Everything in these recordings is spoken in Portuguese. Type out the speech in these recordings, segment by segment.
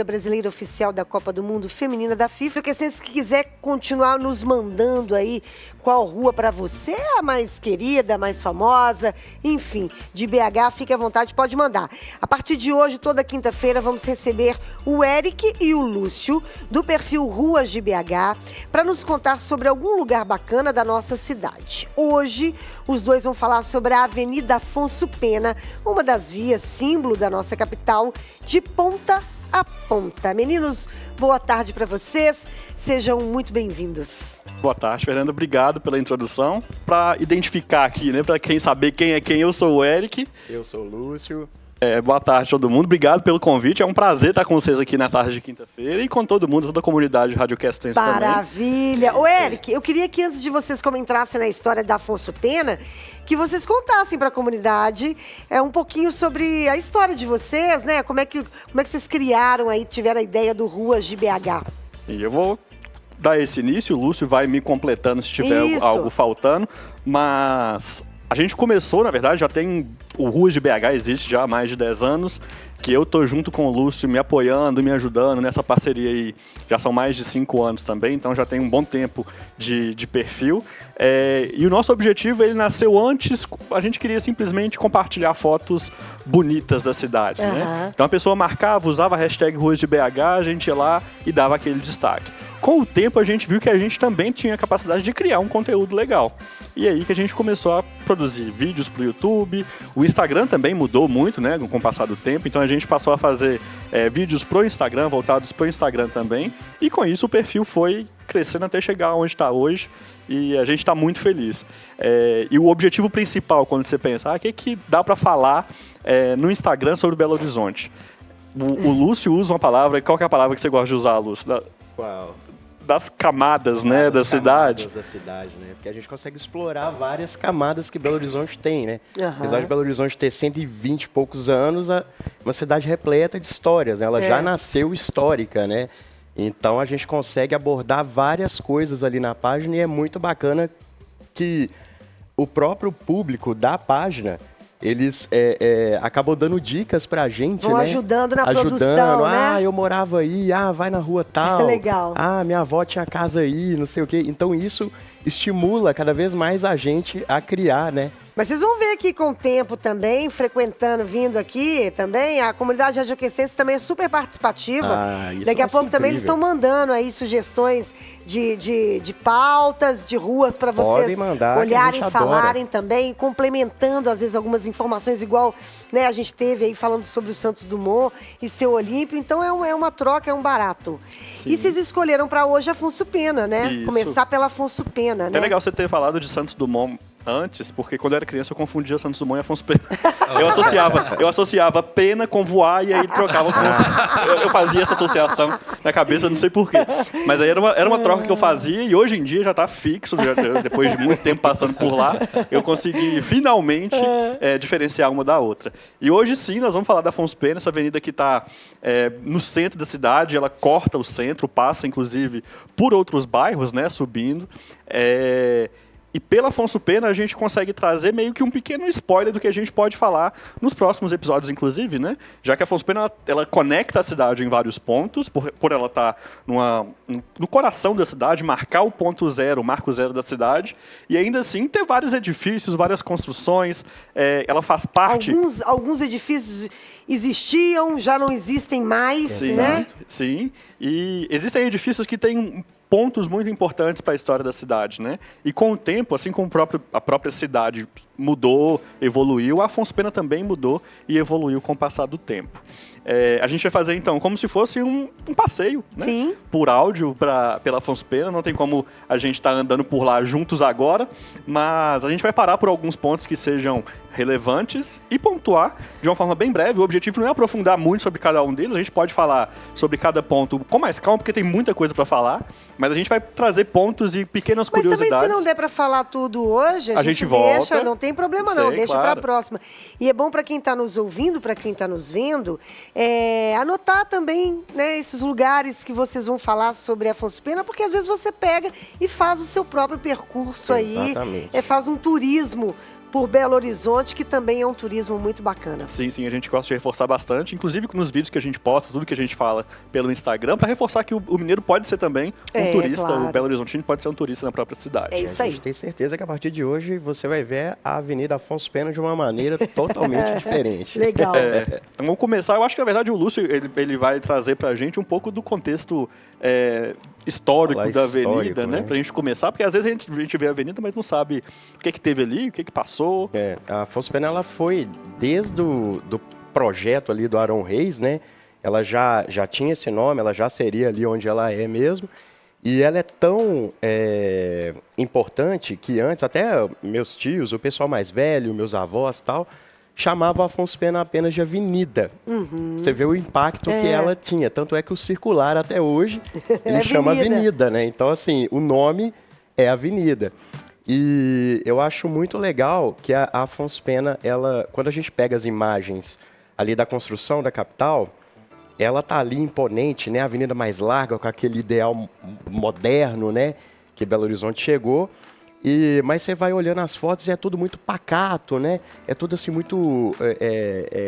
brasileira oficial da Copa do Mundo Feminina da FIFA, que se quiser continuar nos mandando aí qual rua para você é a mais querida, a mais famosa, enfim, de BH, fique à vontade, pode mandar. A partir de hoje, toda quinta-feira, vamos receber o Eric e o Lúcio, do perfil Ruas de BH, para nos contar sobre algum lugar bacana da nossa cidade. Hoje, os dois vão falar sobre a Avenida Afonso Pena, uma das vias símbolo da nossa capital, de ponta a ponta. Meninos, boa tarde para vocês. Sejam muito bem-vindos. Boa tarde, Fernanda. Obrigado pela introdução. Para identificar aqui, né, para quem saber quem é quem, eu sou o Eric. Eu sou o Lúcio. Boa tarde, todo mundo. Obrigado pelo convite. É um prazer estar com vocês aqui na tarde de quinta-feira e com todo mundo, toda a comunidade radiocastense também. Maravilha. Ô, Eric, eu queria que antes de vocês comentassem na história da Afonso Pena, que vocês contassem para a comunidade um pouquinho sobre a história de vocês, né? Como é que vocês criaram aí, tiveram a ideia do Ruas de BH? E eu vou dar esse início, o Lúcio vai me completando se tiver algo faltando, mas a gente começou, na verdade, já tem o Ruas de BH existe já há mais de 10 anos, que eu tô junto com o Lúcio me apoiando, me ajudando nessa parceria aí, já são mais de 5 anos também, então já tem um bom tempo de perfil. E o nosso objetivo, ele nasceu antes, a gente queria simplesmente compartilhar fotos bonitas da cidade, né? Então a pessoa marcava, usava a hashtag Ruas de BH, a gente ia lá e dava aquele destaque. Com o tempo a gente viu que a gente também tinha a capacidade de criar um conteúdo legal. E aí que a gente começou a produzir vídeos pro YouTube, o Instagram também mudou muito, né, com o passar do tempo, então a gente passou a fazer vídeos pro Instagram, voltados pro Instagram também, e com isso o perfil foi crescendo até chegar onde está hoje, e a gente está muito feliz. E o objetivo principal, quando você pensa, o que dá para falar no Instagram sobre Belo Horizonte? O Lúcio usa uma palavra, qual que é a palavra que você gosta de usar, Lúcio? Qual? Das camadas, né, da cidade. Da cidade, né? Porque a gente consegue explorar várias camadas que Belo Horizonte tem, né? Uhum. Apesar de Belo Horizonte ter 120 e poucos anos, uma cidade repleta de histórias, né? Ela já nasceu histórica, né? Então a gente consegue abordar várias coisas ali na página e é muito bacana que o próprio público da página, eles acabam dando dicas pra gente, vão né? ajudando na produção, né? Eu morava aí, vai na rua tal. Legal. Minha avó tinha casa aí, não sei o quê. Então isso estimula cada vez mais a gente a criar, né? Mas vocês vão ver aqui com o tempo também, frequentando, vindo aqui também, a comunidade radioquecense também é super participativa. Daqui a pouco também eles estão mandando aí sugestões de pautas, de ruas para vocês olharem, falarem também, complementando às vezes algumas informações, igual, né, a gente teve aí falando sobre o Santos Dumont e seu Olímpio, então é uma troca, é um barato. Sim. E vocês escolheram para hoje Afonso Pena, né? Isso. Começar pela Afonso Pena, né? É legal você ter falado de Santos Dumont antes, porque quando eu era criança eu confundia Santos Dumont e Afonso Pena. Eu associava pena com voar e aí trocava com... Eu fazia essa associação na cabeça, não sei porquê. Mas aí era uma troca que eu fazia e hoje em dia já tá fixo, depois de muito tempo passando por lá, eu consegui finalmente diferenciar uma da outra. E hoje sim, nós vamos falar da Afonso Pena, essa avenida que está no centro da cidade, ela corta o centro, passa inclusive por outros bairros, né, subindo. E pela Afonso Pena a gente consegue trazer meio que um pequeno spoiler do que a gente pode falar nos próximos episódios, inclusive, né? Já que a Afonso Pena ela conecta a cidade em vários pontos, por ela estar no coração da cidade, marcar o ponto zero, o marco zero da cidade, e ainda assim ter vários edifícios, várias construções, ela faz parte... Alguns edifícios existiam, já não existem mais, sim, né? Sim, e existem edifícios que têm pontos muito importantes para a história da cidade, né? E com o tempo, assim como a própria cidade mudou, evoluiu, a Afonso Pena também mudou e evoluiu com o passar do tempo. A gente vai fazer, então, como se fosse um passeio, né? Sim. Por áudio pela Afonso Pena, não tem como a gente estar andando por lá juntos agora, mas a gente vai parar por alguns pontos que sejam relevantes e pontuar de uma forma bem breve. O objetivo não é aprofundar muito sobre cada um deles, a gente pode falar sobre cada ponto com mais calma, porque tem muita coisa para falar, mas a gente vai trazer pontos e pequenas curiosidades. Mas também, se não der para falar tudo hoje, a gente volta. Deixa, não tem problema não, deixa para a próxima. E é bom para quem está nos ouvindo, para quem está nos vendo, anotar também, né, esses lugares que vocês vão falar sobre Afonso Pena, porque às vezes você pega e faz o seu próprio percurso. Exatamente. Aí, faz um turismo por Belo Horizonte, que também é um turismo muito bacana. Sim, a gente gosta de reforçar bastante, inclusive nos vídeos que a gente posta, tudo que a gente fala pelo Instagram, para reforçar que o mineiro pode ser também um turista, claro. O Belo Horizontino pode ser um turista na própria cidade. É isso aí. A gente tem certeza que a partir de hoje você vai ver a Avenida Afonso Pena de uma maneira totalmente diferente. Legal. Então vamos começar, eu acho que na verdade o Lúcio ele vai trazer pra gente um pouco do contexto histórico da avenida, né? Pra gente começar, porque às vezes a gente vê a avenida, mas não sabe o que teve ali, o que passou. A Afonso Pena, ela foi desde do projeto ali do Arão Reis, né? Ela já tinha esse nome, ela já seria ali onde ela é mesmo. E ela é tão importante que antes, até meus tios, o pessoal mais velho, meus avós e tal, chamavam a Afonso Pena apenas de avenida. Uhum. Você vê o impacto que ela tinha. Tanto é que o circular até hoje, ele chama avenida, né? Então, assim, o nome é avenida. E eu acho muito legal que a Afonso Pena, quando a gente pega as imagens ali da construção da capital, ela tá ali imponente, né? A avenida mais larga, com aquele ideal moderno, né? Que Belo Horizonte chegou. Mas você vai olhando as fotos e é tudo muito pacato, né? É tudo assim muito...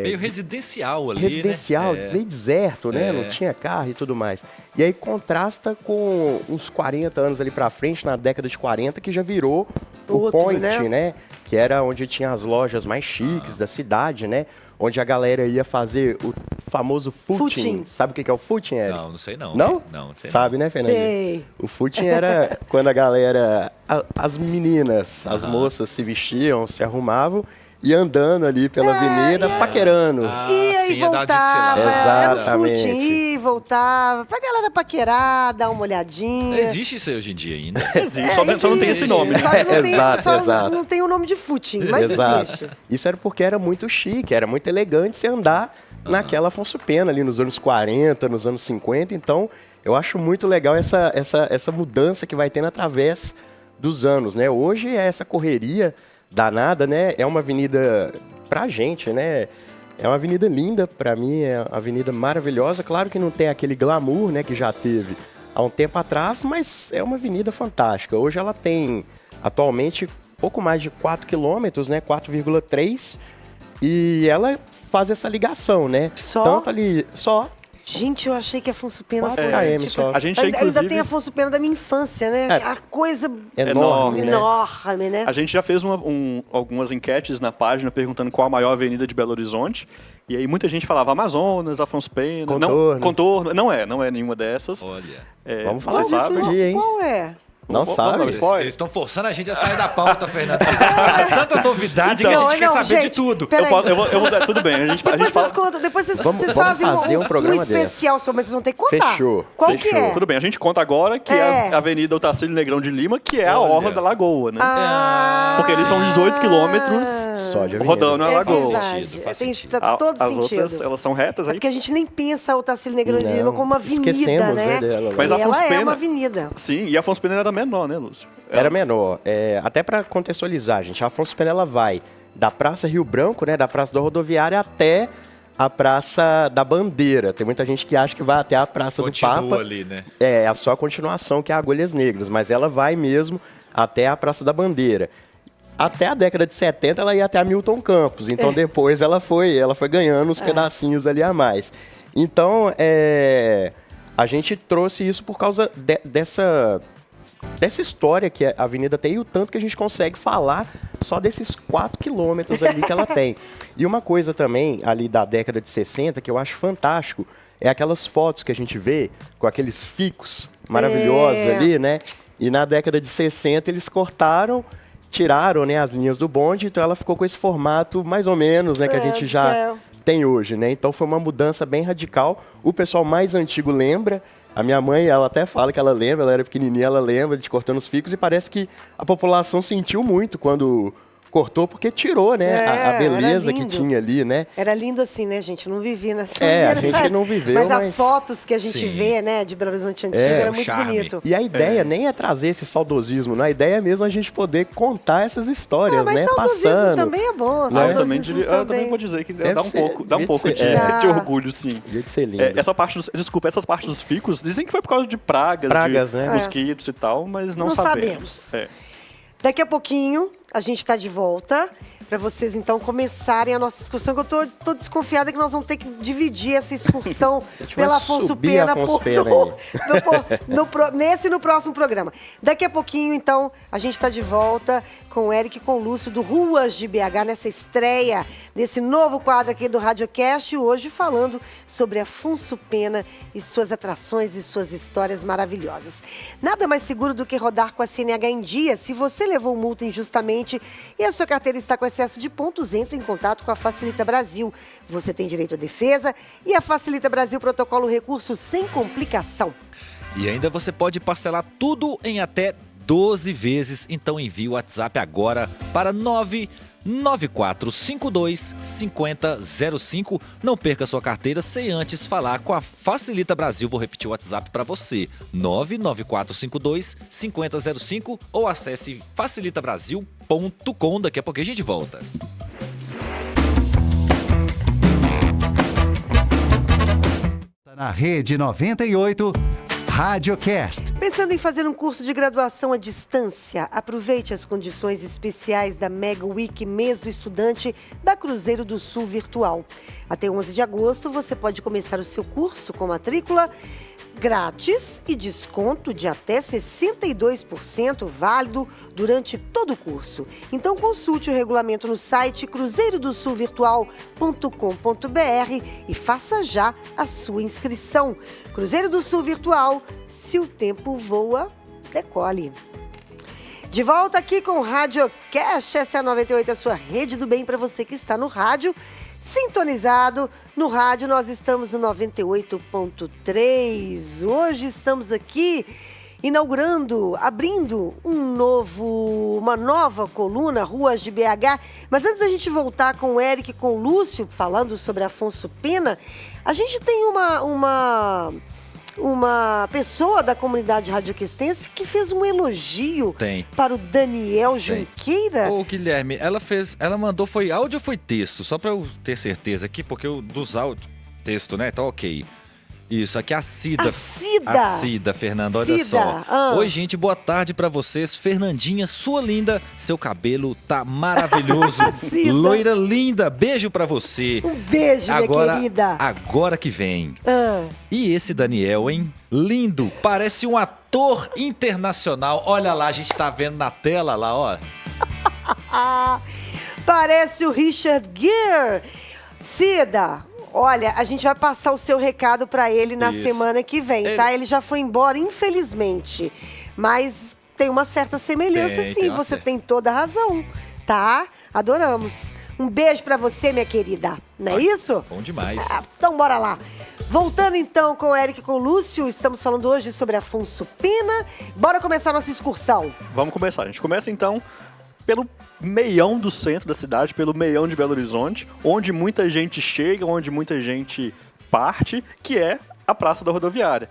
meio residencial ali, residencial, né? Meio deserto, né? Não tinha carro e tudo mais. E aí contrasta com uns 40 anos ali pra frente, na década de 40, que já virou o Point, né? Que era onde tinha as lojas mais chiques da cidade, né? Onde a galera ia fazer o famoso footing. Sabe o que é o footing, Eric? Não sei não. Não? Não sei. Sabe, né, Fernandinho? O footing era quando a galera, as meninas, as moças se vestiam, se arrumavam, e andando ali pela avenida, paquerando. Ia e voltava. Exatamente. Era ia e voltava. Pra galera paquerar, dar uma olhadinha. Existe isso aí hoje em dia ainda? Existe, só não tem esse nome. Exato. Não tem o nome de footing, mas existe. Isso era porque era muito chique, era muito elegante você andar naquela Afonso Pena ali nos anos 40, nos anos 50. Então, eu acho muito legal essa mudança que vai tendo através dos anos, né? Hoje é essa correria danada, né? É uma avenida pra gente, né? É uma avenida linda, pra mim, é uma avenida maravilhosa. Claro que não tem aquele glamour, né, que já teve há um tempo atrás, mas é uma avenida fantástica. Hoje ela tem, atualmente, pouco mais de 4 quilômetros, né? 4,3. E ela faz essa ligação, né? Tanto ali, Gente, eu achei que Afonso Pena 4 km só. A gente inclusive... ainda tem Afonso Pena da minha infância, né? A coisa enorme, né? A gente já fez algumas enquetes na página perguntando qual a maior avenida de Belo Horizonte. E aí muita gente falava Amazonas, Afonso Pena... Contorno. Não é nenhuma dessas. Olha. Vamos falar disso um dia, hein? Qual é? Não sabe? Eles estão forçando a gente a sair da pauta, Fernando. Eles trazem tanta novidade que a gente quer saber de tudo. Tudo bem. A gente fala... Depois vocês vamos fazem um programa especial sobre, mas vocês vão ter que contar. Fechou. Qual que é? Tudo bem, a gente conta agora que é a Avenida Otacílio Negrão de Lima, que é a orla da Lagoa, né? Porque eles são 18 quilômetros só de avenida. rodando na Lagoa. Faz sentido. Tá todo As sentido. outras, elas são retas aí. Porque a gente nem pensa a Otacílio Negrão de Lima como uma avenida, esquecemos, né? Dela. Mas ela Afonso é Pena, uma avenida. Sim, e Afonso Pena era menor, né, Lúcio? Era menor. Até para contextualizar, gente, a Afonso Pena ela vai da Praça Rio Branco, né, da Praça da Rodoviária, até a Praça da Bandeira. Tem muita gente que acha que vai até a Praça do Papa. Ali, né? É só a continuação, que é a Agulhas Negras, mas ela vai mesmo até a Praça da Bandeira. Até a década de 70 ela ia até a Milton Campos, então depois ela foi ganhando uns pedacinhos ali a mais. Então, a gente trouxe isso por causa dessa história que a avenida tem e o tanto que a gente consegue falar só desses 4 quilômetros ali que ela tem. E uma coisa também ali da década de 60 que eu acho fantástico é aquelas fotos que a gente vê com aqueles ficos maravilhosos ali, né? E na década de 60 eles tiraram, né, as linhas do bonde, então ela ficou com esse formato mais ou menos, né, que a gente já tem hoje, né? Então foi uma mudança bem radical. O pessoal mais antigo lembra. A minha mãe, ela até fala que ela lembra, ela era pequenininha, ela lembra de cortando os ficos e parece que a população sentiu muito quando cortou, porque tirou, né, a beleza que tinha ali, né? Era lindo assim, né, gente? Não vivia nessa a gente não viveu, mas as fotos que a gente vê, né, de Belo Horizonte antigo, era muito bonito. E a ideia nem é trazer esse saudosismo, né? A ideia é mesmo a gente poder contar essas histórias, né? Passando. Também é bom. Eu também vou dizer que dá um pouco de orgulho, sim. Devia ser lindo. Essas partes dos ficos, dizem que foi por causa de pragas, né? mosquitos e tal, mas não sabemos. Daqui a pouquinho, a gente está de volta para vocês, então, começarem a nossa excursão, que eu tô desconfiada que nós vamos ter que dividir essa excursão pela Afonso Pena nesse e no próximo programa. Daqui a pouquinho, então, a gente está de volta com o Eric e com o Lúcio do Ruas de BH, nessa estreia desse novo quadro aqui do Radiocast, hoje falando sobre Afonso Pena e suas atrações e suas histórias maravilhosas. Nada mais seguro do que rodar com a CNH em dia. Se você levou multa injustamente e a sua carteira está com excesso de pontos, entre em contato com a Facilita Brasil. Você tem direito à defesa e a Facilita Brasil protocola o recurso sem complicação. E ainda você pode parcelar tudo em até 12 vezes. Então envie o WhatsApp agora para 994525005. Não perca sua carteira sem antes falar com a Facilita Brasil. Vou repetir o WhatsApp para você: 994525005 ou acesse facilitabrasil.com. Daqui a pouco a gente volta. Na Rede 98, Radiocast. Pensando em fazer um curso de graduação à distância? Aproveite as condições especiais da Mega Week Mês do Estudante da Cruzeiro do Sul Virtual. Até 11 de agosto você pode começar o seu curso com matrícula grátis e desconto de até 62% válido durante todo o curso. Então consulte o regulamento no site cruzeirodossulvirtual.com.br e faça já a sua inscrição. Cruzeiro do Sul Virtual, se o tempo voa, decole. De volta aqui com o Radiocast, essa é a 98, a sua rede do bem para você que está no rádio. Sintonizado no rádio, nós estamos no 98.3. Hoje estamos aqui abrindo uma nova coluna, Ruas de BH. Mas antes da gente voltar com o Eric e com o Lúcio, falando sobre Afonso Pena, a gente tem uma pessoa da comunidade radioquestense que fez um elogio para o Daniel Junqueira. Ô, Guilherme, ela mandou, foi áudio ou foi texto? Só para eu ter certeza aqui, porque dos áudios, texto, né? Tá ok. Isso, aqui é a Cida. A Cida, Fernanda, olha só. Oi, gente, boa tarde pra vocês. Fernandinha, sua linda, seu cabelo tá maravilhoso. Loira linda, beijo pra você. Um beijo, minha querida. Agora que vem. E esse Daniel, hein? Lindo, parece um ator internacional. Olha lá, a gente tá vendo na tela lá, ó. Parece o Richard Gere. Cida, olha, a gente vai passar o seu recado para ele na semana que vem, tá? Ele já foi embora, infelizmente. Mas tem uma certa semelhança, sim. Você tem toda a razão, tá? Adoramos. Um beijo para você, minha querida. Não é isso? Bom demais. Então, bora lá. Voltando, então, com o Eric e com o Lúcio, estamos falando hoje sobre Afonso Pena. Bora começar a nossa excursão. Vamos começar. A gente começa, então, pelo meião do centro da cidade, pelo meião de Belo Horizonte, onde muita gente chega, onde muita gente parte, que é a Praça da Rodoviária.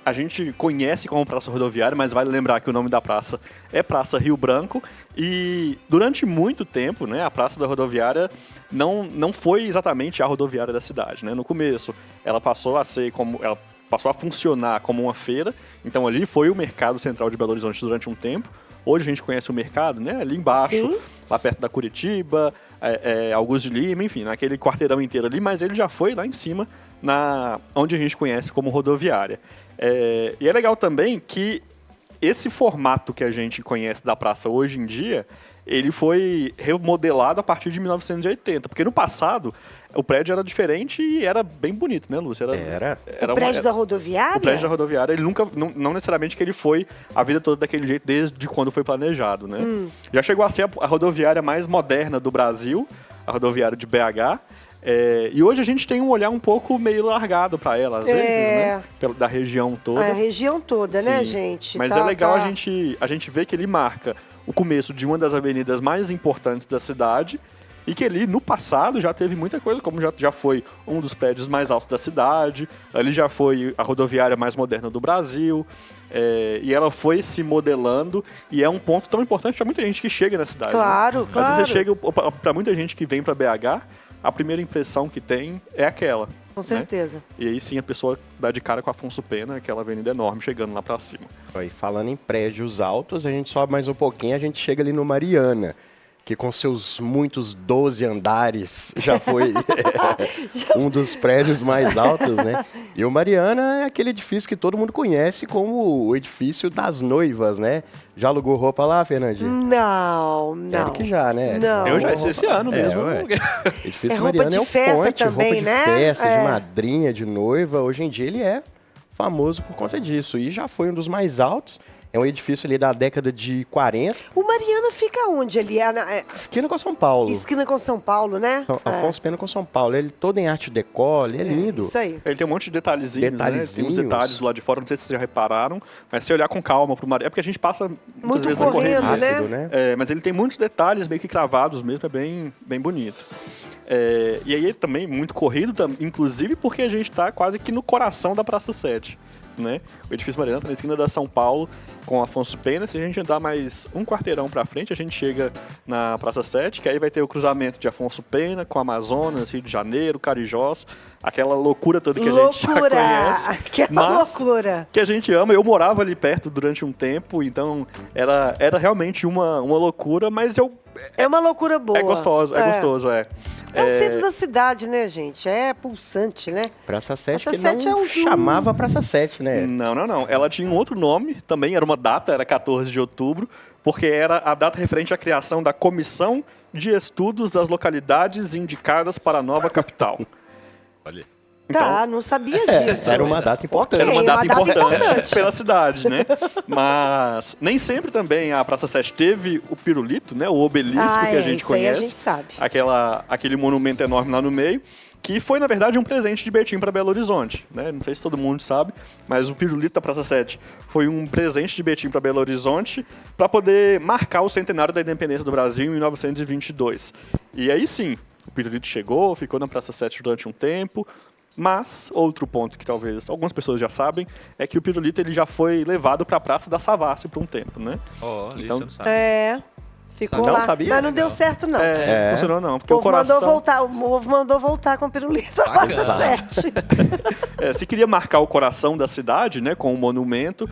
A gente conhece como Praça Rodoviária, mas vale lembrar que o nome da praça é Praça Rio Branco, e durante muito tempo, né, a Praça da Rodoviária não foi exatamente a rodoviária da cidade, né? No começo, ela passou a funcionar como uma feira, então ali foi o mercado central de Belo Horizonte durante um tempo. Hoje a gente conhece o mercado, né? Ali embaixo, sim, lá perto da Curitiba, Augusto de Lima, enfim, naquele quarteirão inteiro ali, mas ele já foi lá em cima, onde a gente conhece como rodoviária. E é legal também que esse formato que a gente conhece da praça hoje em dia, ele foi remodelado a partir de 1980, porque no passado o prédio era diferente e era bem bonito, né, Lúcia? O prédio da rodoviária? O prédio da rodoviária, ele nunca, não necessariamente que ele foi a vida toda daquele jeito desde quando foi planejado, né? Já chegou a ser a rodoviária mais moderna do Brasil, a rodoviária de BH, e hoje a gente tem um olhar um pouco meio largado para ela, às vezes, né? Da região toda. A região toda, sim, né, gente? Mas é legal a gente ver que ele marca o começo de uma das avenidas mais importantes da cidade e que ali, no passado, já teve muita coisa, como já foi um dos prédios mais altos da cidade, ali já foi a rodoviária mais moderna do Brasil, e ela foi se modelando, e é um ponto tão importante para muita gente que chega na cidade. Claro, né? Às vezes você chega, para muita gente que vem para BH, a primeira impressão que tem é aquela. Com certeza. Né? E aí sim a pessoa dá de cara com Afonso Pena, aquela avenida enorme chegando lá pra cima. E falando em prédios altos, a gente sobe mais um pouquinho, a gente chega ali no Mariana, que com seus muitos 12 andares já foi um dos prédios mais altos, né? E o Mariana é aquele edifício que todo mundo conhece como o edifício das noivas, né? Já alugou roupa lá, Fernandinho? Não. Claro que já, né? Não. Eu já esse ano mesmo. Edifício roupa Mariana de é um festa ponte, também, roupa de né? festa, de madrinha, de noiva. Hoje em dia ele é famoso por conta disso. E já foi um dos mais altos. É um edifício ali da década de 40. O Mariana fica onde ali? Esquina com São Paulo. Esquina com São Paulo, né? Afonso Pena com São Paulo. Ele todo em arte deco, ele é lindo. Isso aí. Ele tem um monte de detalhezinhos, né? Tem uns detalhes do lado de fora, não sei se vocês já repararam, mas se olhar com calma pro Mariana, é porque a gente passa muitas Muito vezes na corrida. Rápido, né? Mas ele tem muitos detalhes meio que cravados mesmo, é bem bonito. E aí também muito corrido, inclusive porque a gente está quase que no coração da Praça 7. Né? O edifício Mariana está na esquina da São Paulo com Afonso Pena. Se a gente andar mais um quarteirão para frente, a gente chega na Praça 7, que aí vai ter o cruzamento de Afonso Pena com Amazonas, Rio de Janeiro, Carijós, aquela loucura toda que a gente já conhece. Aquela loucura. Que a gente ama. Eu morava ali perto durante um tempo, então era realmente uma loucura, mas é uma loucura boa. É gostoso. É o centro da cidade, né, gente? É pulsante, né? Praça 7 Praça que 7 não chamava Praça 7, né? Não. Ela tinha um outro nome, também era uma data, era 14 de outubro, porque era a data referente à criação da Comissão de Estudos das Localidades Indicadas para a Nova Capital. Olha. Então, não sabia disso. Era uma data importante. Era uma data importante pela cidade, né? Mas nem sempre também a Praça 7 teve o pirulito, né? O obelisco que a gente conhece. Aí a gente sabe. Aquele monumento enorme lá no meio, que foi, na verdade, um presente de Betim para Belo Horizonte, né? Não sei se todo mundo sabe, mas o pirulito da Praça 7 foi um presente de Betim para Belo Horizonte para poder marcar o centenário da independência do Brasil em 1922. E aí sim, o pirulito chegou, ficou na Praça 7 durante um tempo. Mas, outro ponto que talvez algumas pessoas já sabem, é que o pirulito ele já foi levado para a Praça da Savassi por um tempo, né? Então, isso eu não sabia. Ficou não lá, sabia? mas não deu certo, não. Funcionou não, porque O o coração... o povo mandou voltar com o pirulito pra Praça 7. Se queria marcar o coração da cidade, né, com o monumento,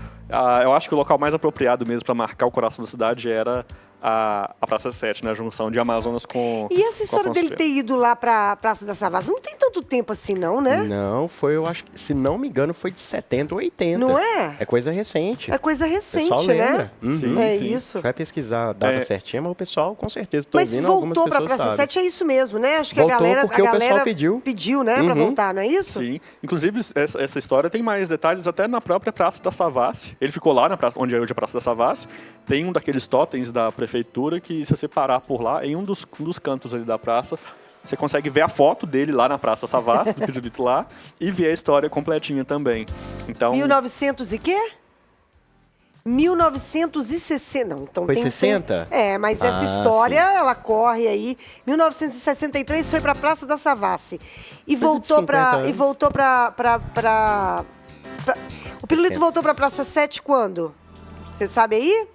eu acho que o local mais apropriado mesmo para marcar o coração da cidade era a Praça 7, né, a junção de Amazonas com... E essa história dele ter ido lá pra Praça da Savassi, não tem tanto tempo assim não, né? Não, foi, eu acho que, se não me engano, foi de 70 ou 80. Não é? É coisa recente. É coisa O recente, pessoal né? lembra. Sim, É sim. isso. Vai pesquisar a data certinha, mas o pessoal, com certeza, Mas algumas voltou pra pessoas Praça sabem. 7, é isso mesmo, né? Acho que Voltou a galera porque o pessoal pediu. Pediu, né, pra voltar, não é isso? Sim. Inclusive, essa história tem mais detalhes até na própria Praça da Savassi. Ele ficou lá, na praça, onde é hoje a Praça da Savassi. Tem um daqueles totens da prefeitura que, se você parar por lá, em um dos cantos ali da praça, você consegue ver a foto dele lá na Praça Savassi, do pirulito lá, e ver a história completinha também. Então, 1900 e quê? 1960. Não, então Foi tem 60? Mas essa história, ela corre aí. 1963 foi pra Praça da Savassi. E voltou pra. O pirulito voltou pra Praça 7 quando? Você sabe aí?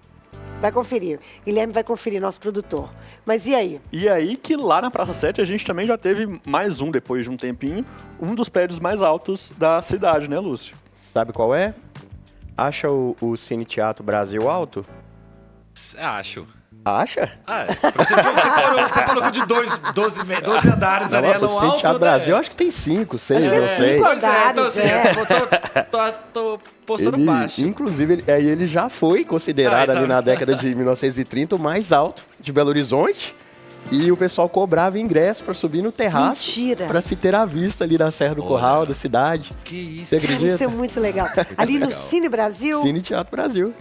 Vai conferir. Guilherme vai conferir, nosso produtor. Mas e aí? E aí que lá na Praça 7 a gente também já teve mais um, depois de um tempinho, um dos prédios mais altos da cidade, né, Lúcio? Sabe qual é? Acha o Cine Teatro Brasil alto? Acho. Acha? Você falou que de 12 andares ali era O um Cine alto, Teatro né? Brasil, acho que tem 5, 6, Acho que não tem sei. 5 Pois é, então andares, assim, tô postando baixo. Inclusive, ele já foi considerado ali na década de 1930 o mais alto de Belo Horizonte. E o pessoal cobrava ingresso para subir no terraço. Mentira! Para se ter a vista ali da Serra do Curral, da cidade. Que isso? Você acredita? Isso é muito legal. Ali no Cine Brasil, Cine Teatro Brasil.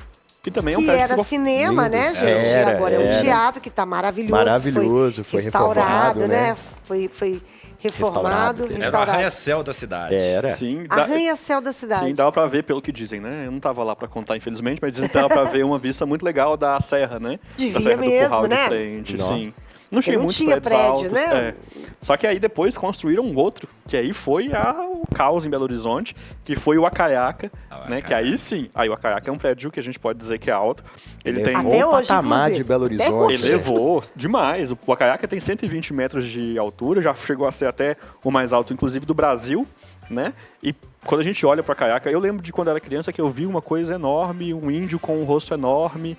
E também é um que prédio era ficou cinema, lindo. né, gente? Era. Agora é um teatro que tá maravilhoso. Maravilhoso, que foi restaurado, reformado, né? né? Foi reformado, Restaurado. Era o arranha-céu da cidade. Era. Sim, Arranha-céu da cidade. Sim, dava pra ver, pelo que dizem, né? Eu não tava lá pra contar, infelizmente, mas dizem que dava pra ver uma vista muito legal da serra, né? Devia da serra mesmo, do Curral né? de frente, Nossa. sim. Não tinha muitos prédio, altos, né? Só que aí depois construíram um outro, que aí foi o caos em Belo Horizonte, que foi o Acaiaca, né? Que aí sim, aí o Acaiaca é um prédio que a gente pode dizer que é alto. Ele tem até hoje, patamar de Belo Horizonte. Ele levou demais. O Acaiaca tem 120 metros de altura, já chegou a ser até o mais alto, inclusive, do Brasil, né? E quando a gente olha para o Acaiaca, eu lembro de quando era criança que eu vi uma coisa enorme, um índio com um rosto enorme,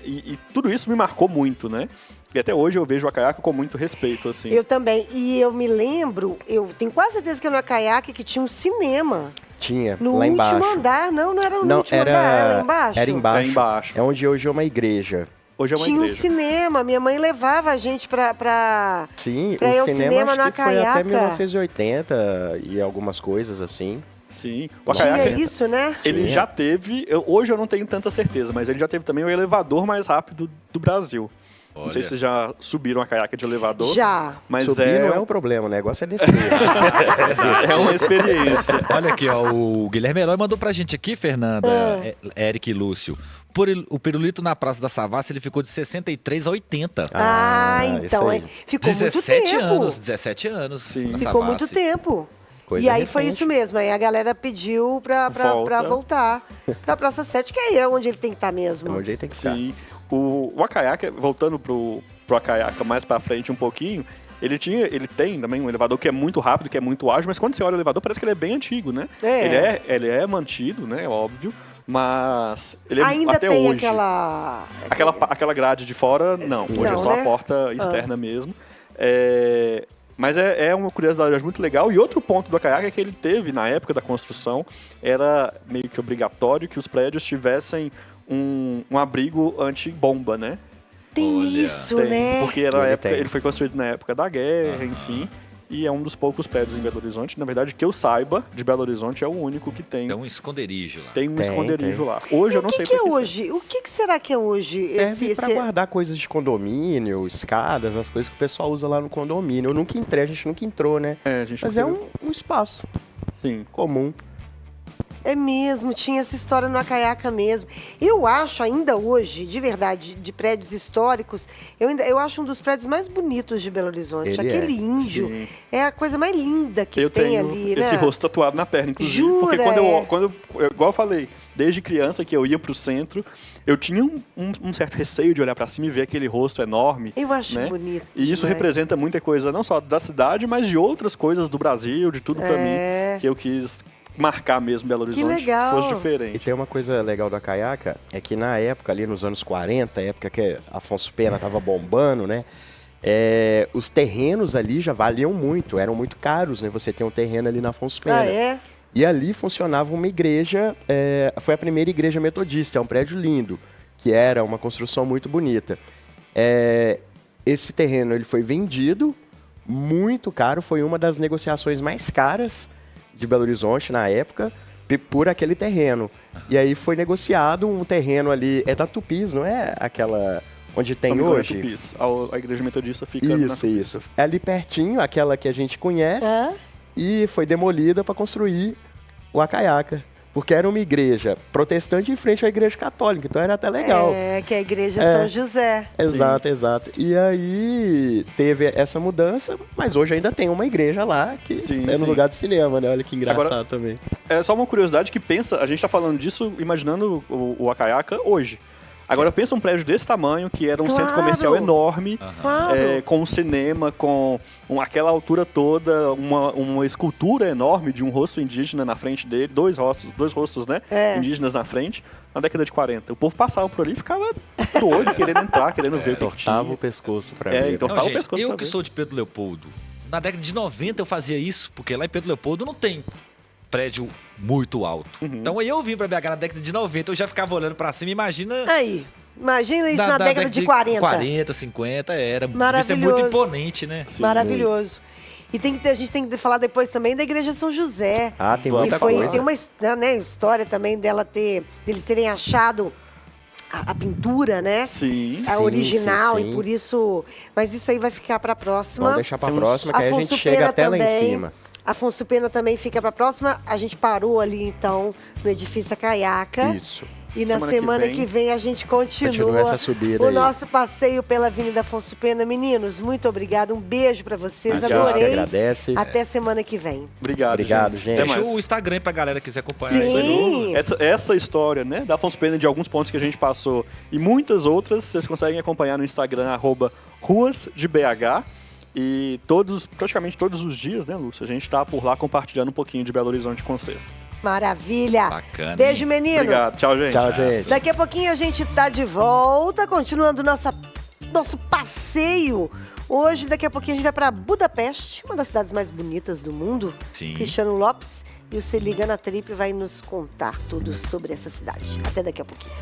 e tudo isso me marcou muito, né? E até hoje eu vejo o Acaiaca com muito respeito, assim. Eu também. E eu me lembro, eu tenho quase certeza que no Acaiaca que tinha um cinema. Tinha, no lá embaixo. último andar. Não era no último andar, era lá embaixo. Era embaixo. É embaixo. É onde hoje é uma igreja. Hoje é uma tinha igreja. um cinema. Minha mãe levava a gente pra Sim, pra ir ao o cinema no acho que foi Acaiaca. até 1980 e algumas coisas assim. Sim. O Acaiaca, tinha isso, né? Ele já teve, hoje eu não tenho tanta certeza, mas ele já teve também o elevador mais rápido do Brasil. Olha. Não sei se vocês já subiram a Acaiaca de elevador. Já. Mas subir não é o problema, o negócio é descer. É uma experiência. Olha aqui, ó, o Guilherme Herói mandou pra gente aqui, Fernanda, Eric e Lúcio. O pirulito na Praça da Savassi, ele ficou de 63 a 80. Então, ficou 17 muito tempo. 17 anos. Sim. Ficou muito tempo. Coisa e aí recente. foi isso mesmo, aí a galera pediu pra voltar pra Praça 7, que aí é onde ele tem que estar mesmo. É onde ele tem que estar. Sim. O Acaiaca, voltando pro Acaiaca mais pra frente um pouquinho, ele tem também um elevador que é muito rápido, que é muito ágil, mas quando você olha o elevador parece que ele é bem antigo, né? Ele é mantido, né? Óbvio. Mas ele ainda até tem hoje. Aquela grade de fora, não. Hoje é só a porta externa mesmo. Mas é uma curiosidade muito legal. E outro ponto do Acaiaca é que ele teve, na época da construção, era meio que obrigatório que os prédios tivessem um abrigo anti-bomba, né? Né? Porque ele foi construído na época da guerra, enfim. E é um dos poucos prédios em Belo Horizonte. Na verdade, que eu saiba, de Belo Horizonte é o único que tem. Tem um esconderijo lá. Tem um esconderijo lá. Hoje eu não sei o que é hoje? O que será que é hoje? Serve pra guardar coisas de condomínio, escadas, as coisas que o pessoal usa lá no condomínio. Eu nunca entrei, a gente nunca entrou, né? Mas é um espaço comum. É mesmo, tinha essa história no Acaiaca mesmo. Eu acho ainda hoje, de verdade, de prédios históricos, eu acho um dos prédios mais bonitos de Belo Horizonte. Aquele índio é a coisa mais linda que tem ali, né? Esse rosto tatuado na perna, inclusive. Jura? Porque igual eu falei, desde criança que eu ia pro centro, eu tinha um certo receio de olhar pra cima e ver aquele rosto enorme. Eu acho né? bonito. E isso representa muita coisa, não só da cidade, mas de outras coisas do Brasil, de tudo pra mim, que eu quis marcar mesmo Belo Horizonte, que legal. Fosse diferente. E tem uma coisa legal do Acaiaca, é que na época, ali nos anos 40, época que Afonso Pena tava bombando, né? Os terrenos ali já valiam muito, eram muito caros, né? Você tem um terreno ali na Afonso Pena. E ali funcionava uma igreja, foi a primeira igreja metodista, é um prédio lindo, que era uma construção muito bonita. Esse terreno ele foi vendido, muito caro, foi uma das negociações mais caras de Belo Horizonte na época, por aquele terreno. E aí foi negociado um terreno ali, da Tupis, não é aquela onde tem hoje? Tupis. A igreja metodista fica Isso. É ali pertinho, aquela que a gente conhece, e foi demolida para construir o Acaiaca. Porque era uma igreja protestante em frente à igreja católica, então era até legal. Que é a igreja São José. Exato. E aí teve essa mudança, mas hoje ainda tem uma igreja lá que no lugar do cinema, né? Olha que engraçado. Agora, também. É só uma curiosidade que a gente tá falando disso imaginando o Acaiaca hoje. Agora pensa um prédio desse tamanho, que era um centro comercial enorme, com um cinema, com aquela altura toda, uma escultura enorme de um rosto indígena na frente dele, dois rostos, né? Indígenas na frente, na década de 40. O povo passava por ali e ficava doido, querendo entrar, querendo ver o que entortava o pescoço pra ver. Entortava o pescoço eu que sou de Pedro Leopoldo, na década de 90 eu fazia isso, porque lá em Pedro Leopoldo não tem prédio muito alto. Então aí eu vim pra BH na década de 90, eu já ficava olhando pra cima, imagina isso na década de 40. 40, 50, devia ser muito imponente, né? Sim, maravilhoso. E a gente tem que falar depois também da igreja São José. Tem muita coisa. Tem uma história também deles terem achado a pintura, né? A original, e por isso... Mas isso aí vai ficar pra próxima. Vamos deixar pra próxima, que aí a gente chega até lá em cima. Afonso Pena também fica pra próxima. A gente parou ali, então, no edifício Acaiaca. Isso. E na semana que vem a gente continua essa subida o aí. nosso passeio pela Avenida Afonso Pena. Meninos, muito obrigado. Um beijo pra vocês. Adorei. Adorei. Agradece. Até semana que vem. Obrigado, gente. Deixa o Instagram pra galera que quiser acompanhar. Sim. Essa história, né, da Afonso Pena, de alguns pontos que a gente passou e muitas outras, vocês conseguem acompanhar no Instagram, @ruasdebh. E praticamente todos os dias, né, Lúcia? A gente tá por lá compartilhando um pouquinho de Belo Horizonte com vocês. Maravilha. Bacana. Beijo, meninos. Obrigado. Tchau, gente. Tchau, gente. Daqui a pouquinho a gente tá de volta, continuando nosso passeio. Hoje, daqui a pouquinho, a gente vai para Budapeste, uma das cidades mais bonitas do mundo. Sim. Cristiano Lopes e o Se Liga na Trip vai nos contar tudo sobre essa cidade. Até daqui a pouquinho.